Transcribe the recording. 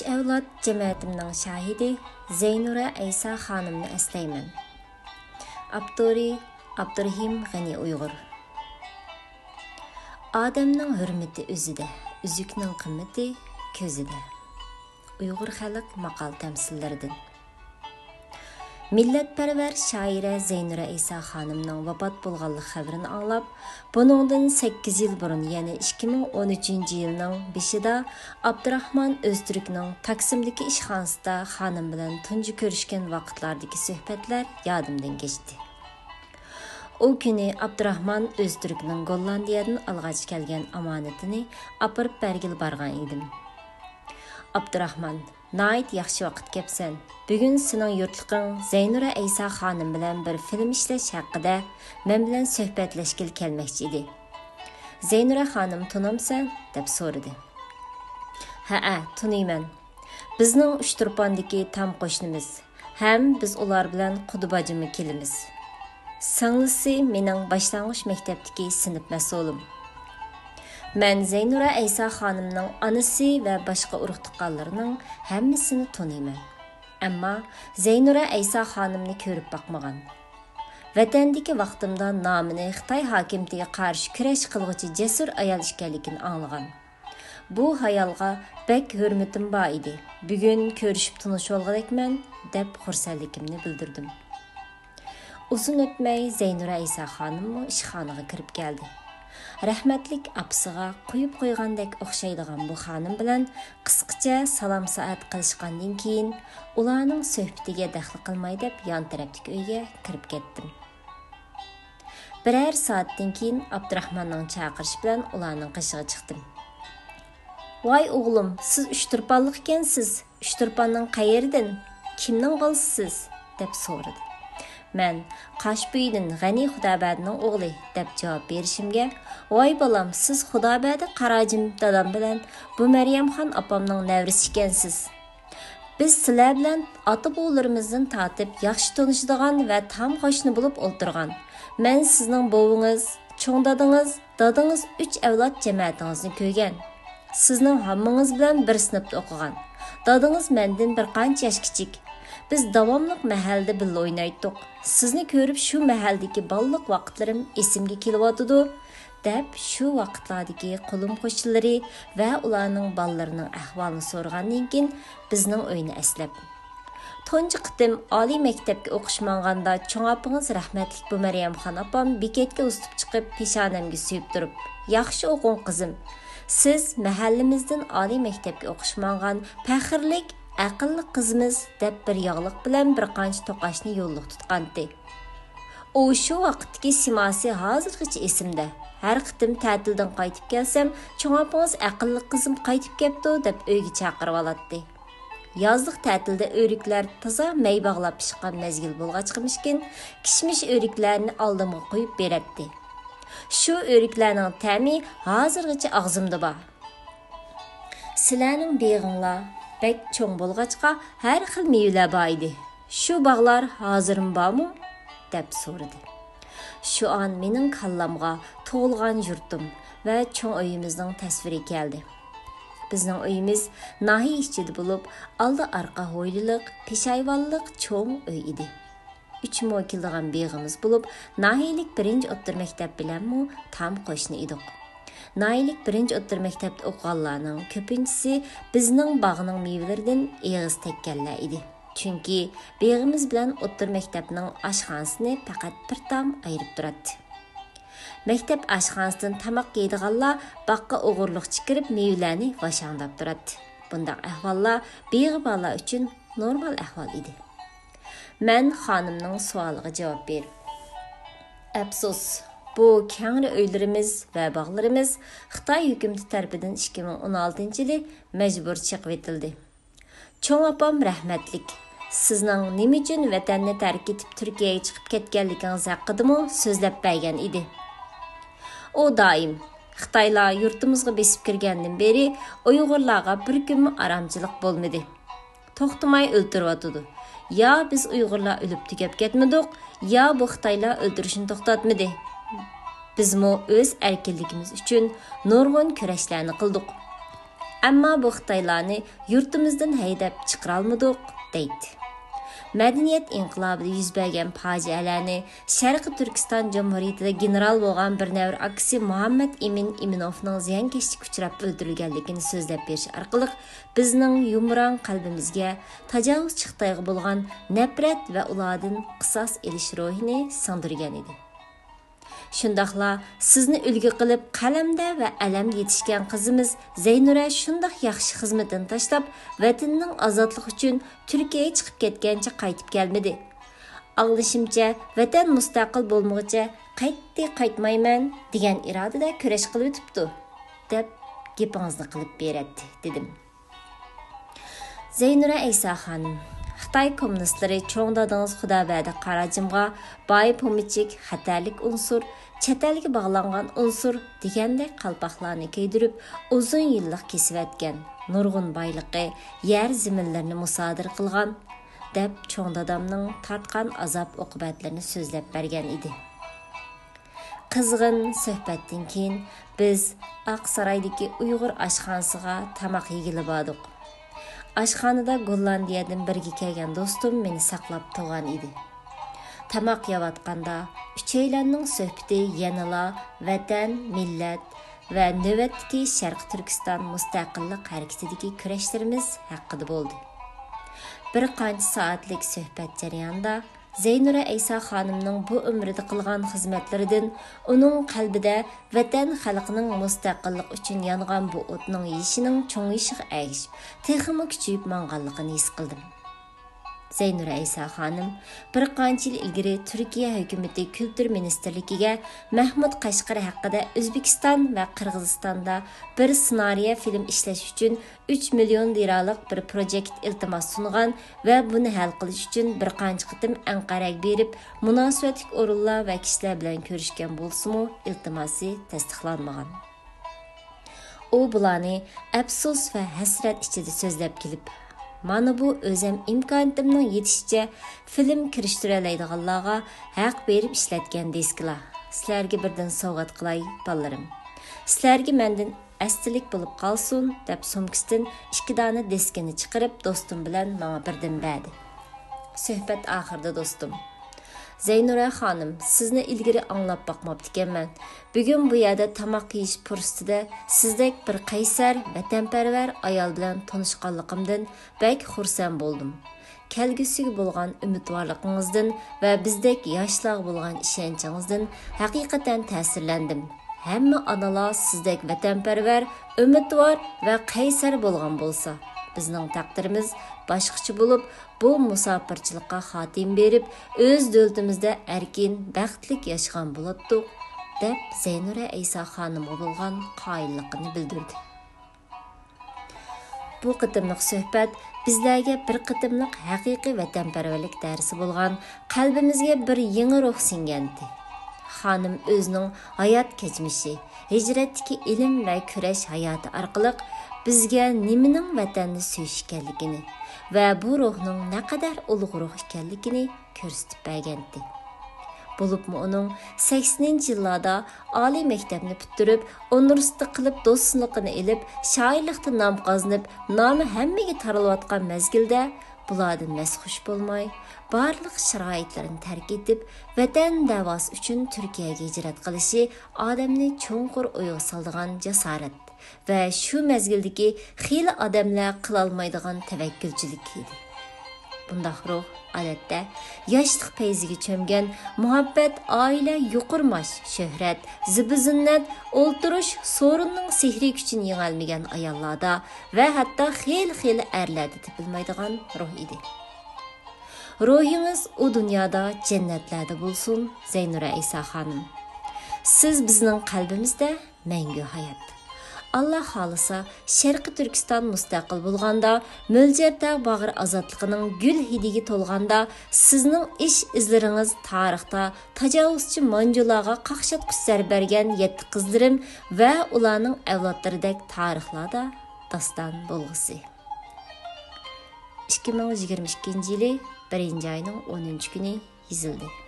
avlod cemiyetimning şahidi Zeynura Aysa xonimni eslayman. Abduri Abdurrahim G'ani Uyg'ur. Odamning hurmati o'zida, uzukning qimmati ko'zida. Uyg'ur xalq maqol tamsillaridan. Millatparvar shoira Zeynura Aysa xonimning vafot bo'lganlik xabarini anglab, buningdan 8 yil burun, ya'ni 2013-yilning beshida Abdurahmon O'ztürkning Taksimdagi ishxonasida xonim bilan tunji ko'rishgan vaqtlardagi suhbatlar yodimdan kechdi. O kuni Abdurahmon O'ztürkning Gollandiyadan alg'ach kelgan omonatini apirib bergil borgan edim. Abdurahmon, nayt yaxshi vaqt kepsan. Bugun sening yurtliqing Zeynura Aysa xonim bilan bir film ishlash haqida men bilan suhbatlashgil kelmoqchi edi. Zeynura xonim tunamsan? deb so'radi. Ha, tunayman. Bizning Uchturpondagi tam qo'shnimiz. Ham biz ular bilan Qudubajimi kelimiz. Singlisi mening boshlang'ich maktabdagi sinf mas'ulim. Men Zeynura Aysa xonimning onasi va boshqa urug'-tuqqanlarining hammasini taniyman. Ammo Zeynura Aysa xonimni ko'rib boqmagan. Vatandagi vaqtimda nomini Xitoy hokimiyatiga qarshi kurash qilg'uchi jasur ayol ekanligini anglagan. Bu hayolga bek hurmatim bor edi. Bugun ko'rishib tanishib olganman deb xursandligimni bildirdim. Uzun o'tmay Zeynura Aysa xonim ishxonaga kirib keldi. Rahmatlik apsiga qo'yib qo'ygandek o'xshaydigan bu xonim bilan qisqacha salom soat qilishgandan keyin ularning suhbatiga daxl qilmay deb yon tarafdagi uyga kirib ketdim. Birer soatdan keyin Abdurahmonning chaqirishi bilan ularning qishig'iga chiqdim. Voy o'g'lim, siz Uchturponlik ekansiz. Uchturponning qayeridan? Kimning bo'lsiz? deb so'radi. Men Qashbuydan G'ani Xudobadning o'g'li deb javob berishimga, "Voy bolam, siz Xudobadi Qarajim dadam bilan bu Maryamxon opamning nevrisi ekansiz. Biz sizlar bilan ota-bovlarimizdan tortib yaxshi tanishadigan va tam qo'shni bo'lib o'tirgan. Men sizning bovingiz, cho'ng dadingiz 3 avlod jamiyatingizni ko'rgan. Sizning hammangiz bilan bir sinfda o'qigan. Dadingiz mendan bir qancha yosh kichik. Biz davomliq mahallada birga o'ynaydik. Sizni ko'rib shu mahaldagi balliq vaqtlarim esimga kelyotdi deb shu vaqtlardagi qo'lim qo'shnilari va ularning ballarning ahvolini so'ragandan keyin bizning uyni eslab. Tunji qitim oliy maktabga o'qishmaganda cho'ng opingiz rahmatlik bu Maryamxon opam bekatga ustib chiqib peshonamga suyib turib, "Yaxshi o'qing qizim. Siz mahallimizdan oliy maktabga o'qishmagan faxrlik aqlli qizimiz" deb bir yog'liq bilan bir qancha to'qashni yo'lliq tutqandi. U shu vaqtdagi simasi hozirgacha esimda. Har qitim ta'tildan qaytib kelsam, cho'ng opingiz aqlli qizim qaytib kelibdi deb uyga chaqirib oladi. Yozliq ta'tilda o'riklar toza may bog'lab pishgan mezgil bo'lg'achqimishkin, kishmish o'riklarni oldimga qo'yib beradi. Shu o'riklarning ta'mi hozirgacha og'zimda bor. Sizlarning beg'inglar bek cho'ng bo'lg'achqa har xil mevalar bor edi. Shu bog'lar hozirmi bormi? deb so'radi. Shu an mening kallamga to'lg'an yurtim va cho'ng uyimizning tasviri keldi. Bizning uyimiz nahiy ichida bo'lib, oldi orqa hovliliq, peshayvonliq cho'ng uy edi. 3 mo kildigan beg'imiz bo'lib, nahiylik 1-o'ttir maktab bilanmi tam qo'shni edik. Naylik 1-o'ttir maktabda o'qiganlarning ko'pinchisi bizning bog'ning mevalaridan eg'iz tekkanlar edi. Chunki beg'imiz bilan o'ttir maktabning oshxonasini faqat bir tom ayirib turadi. Maktab oshxonasidan tamoq yeydiganlar boqqa o'g'irliqchi kirib mevalarni vashangdab turadi. Bunday ahvollar beg'i bolalar uchun normal ahvol edi. Men xonimning savoliga javob berib, "Afsus, bu kengri uylarimiz va bog'larimiz Xitoy hukumati tomonidan 2016-yili majbur chiqib etildi. Cho'ng opam rahmatlik, sizning nima uchun vatanni tark etib Turkiyaga chiqib ketganligingiz haqida so'zlab bergan edi. U doim Xitoylar yurtimizga besib kirgandan beri Uyg'urlarga bir kunmi aramchilik bo'lmadi. To'xtamay o'ltiryotdi. Ya biz Uyg'urlar o'lib tugab ketmadik, ya bu Xitoylar o'ldirishni to'xtatmadi. Bizmo o'z erkinligimiz uchun nurg'un kurashlarni qildik. Ammo bu Xitoylarni yurtimizdan haydab chiqarolmadik, deydi. Мәдениет инқилабida yuz bergan fojialarni Sharqiy Turkiston Jumhuriyatida general bo'lgan bir navr aksi Muhammad Emin Iminovning ziyonkashlikka uchrab o'ldirilganligini so'zlab berish orqali bizning yumron qalbimizga tajovuzchi Xitoyga bo'lgan nafrat va ulardan qisos elish ruhini singdirgan edi. Shundaqla sizni ulgu qilib qalamda va alamda yetishgan qizimiz Zaynura shundaq yaxshi xizmatini tashlab, vatanning ozodligi uchun Turkiyaga chiqib ketgancha qaytib kelmadi. Anglashimcha, vatan mustaqil bo'lmoqcha qaytmayman degan irodada kurash qilib o'tibdi, deb gapingizni qilib beradi, dedim. Zaynura Aysa xonim, Xitoy kommunistlari cho'ng dadingiz Xudobadi Qarajimga boy pomichik, xatarlik unsur, chet-elga bog'langan unsur degandek qalpoqlarni kiydirib, uzun yillik kesib nurg'un boyliqi, yer zaminlarini musodir qilgan, deb cho'ng dadamning tortgan azob oqibatlarini so'zlab bergan edi. Qizg'in suhbatdan keyin biz Oqsaroydagi Uyg'ur oshxonasiga tamoq yegilib bordik. Aşxanada Gollandiyadan birga kelgan do'stim meni saqlab turgan edi. Tamoq yeyotganda uchaylarning suhbati yanala vatan, millat va navbatdagi Sharq Turkiston mustaqillik harakatidagi kurashlarimiz haqida bo'ldi. Bir qancha soatlik suhbat jarayonida Zaynura Aysa xonimning bu umrida qilgan xizmatlaridan, uning qalbida vatan xalqining mustaqillik uchun yongan bu o'tning yishining cho'ng'ishiga ergishib, texmi kuchayib manganligini his qildim. Zaynura Aysa xonim bir qancha yil ilgari Turkiya hukumati Kultur ministrligiga Mahmud Qashqari haqida O'zbekiston va Qirg'izistonda bir ssenariy film ishlash uchun 3 million liralik bir projekt iltimos sungan va buni hal qilish uchun bir qancha qitim Anqaraga berib, munosabatli o'rinlar va kishilar bilan ko'rishgan bo'lsa-mu, iltimosi tasdiqlanmagan. U bularni afsus va hasrat ichida so'zlab kelib, mana bu o'zim imkoniyatimning yetishicha film kirishtiroladiganlarga haq berib ishlatgan disklar. Sizlarga birdan sovg'at qilay, bolalarım. Sizlarga mendan aslilik bo'lib qolsin, deb sumkasidan 2 dona diskini chiqarib do'stim bilan menga birdan berdi. Suhbat oxirida do'stim: Zaynura xonim, sizni ilgari anglab boqmabdi ekanman. Bugun bu yerda tamoq yeyish fursatida sizdek bir qaysar, vatanparvar ayol bilan tanishganligimdan bek xursand bo'ldim. Kelgusiga bo'lgan umidvorligingizdan va bizdek yoshlarga bo'lgan ishonchingizdan haqiqatan ta'sirlandim. Hamma onalar sizdek vatanparvar, umidvor va qaysar bo'lgan bo'lsa, bizning taqdirimiz boshqacha bo'lib, bu musofirchilikqa xotim berib, o'z davlatimizda erkin, baxtlik yashagan bo'lardik, deb Zaynura Aysa xonimga bo'lgan qoyilligini bildirdi. Bu qitimliq suhbat bizlarga bir qitimliq haqiqiy vatanparvarlik darsi bo'lgan, qalbimizga bir yangi ruh singandi. Xonim o'zining hayot kechmishi, hijratdagi ilm va kurash hayoti orqali bizga nimaning vatanni sevish ekanligini va bu ruhning naqadar ulug' ruh ekanligini ko'rsatib bergandi. Bo'libmi uning 80-yillarda oliy maktabni bitirib, universitet qilib do'stlikni elib, shoirlikda nom qozonib, nomi hammaga taralayotgan mezgilda bulardan masxush bo'lmay, barliq sharoitlarni tark etib, vatan davosi uchun Turkiyaga hijrat qilishi odamni cho'nqur o'yga soladigan jasorat va shu mezgildagi xeyli odamlar qilolmaydigan tavakkülchilik edi. Bundaq ruh odatda yoshlik payziga cho'mgan muhabbat, oila, yuqurmash, shuhrat, zibizinnat, o'ltirish, so'rinning sehriy kuchini yengolmagan ayollarda va hatto xeyli erlarda topilmaydigan ruh edi. Ruhingiz u dunyoda jannatlarda bo'lsin, Zaynura Aysa xonim. Siz bizning qalbimizda mangu hayot. Allah xolisa Sharqiy Turkiston mustaqil bo'lganda, Mo'ljartog' bag'ir ozodligining gul hidiga to'lganda, sizning ish izlaringiz tarixda tajovuzchi manjularga qaqshatqich zarba bergan 7 qizlarim va ularning avlodlaridek tarixlarda daston bo'lg'isi. 2022 yili 1-oyning 10-kuni yozildi.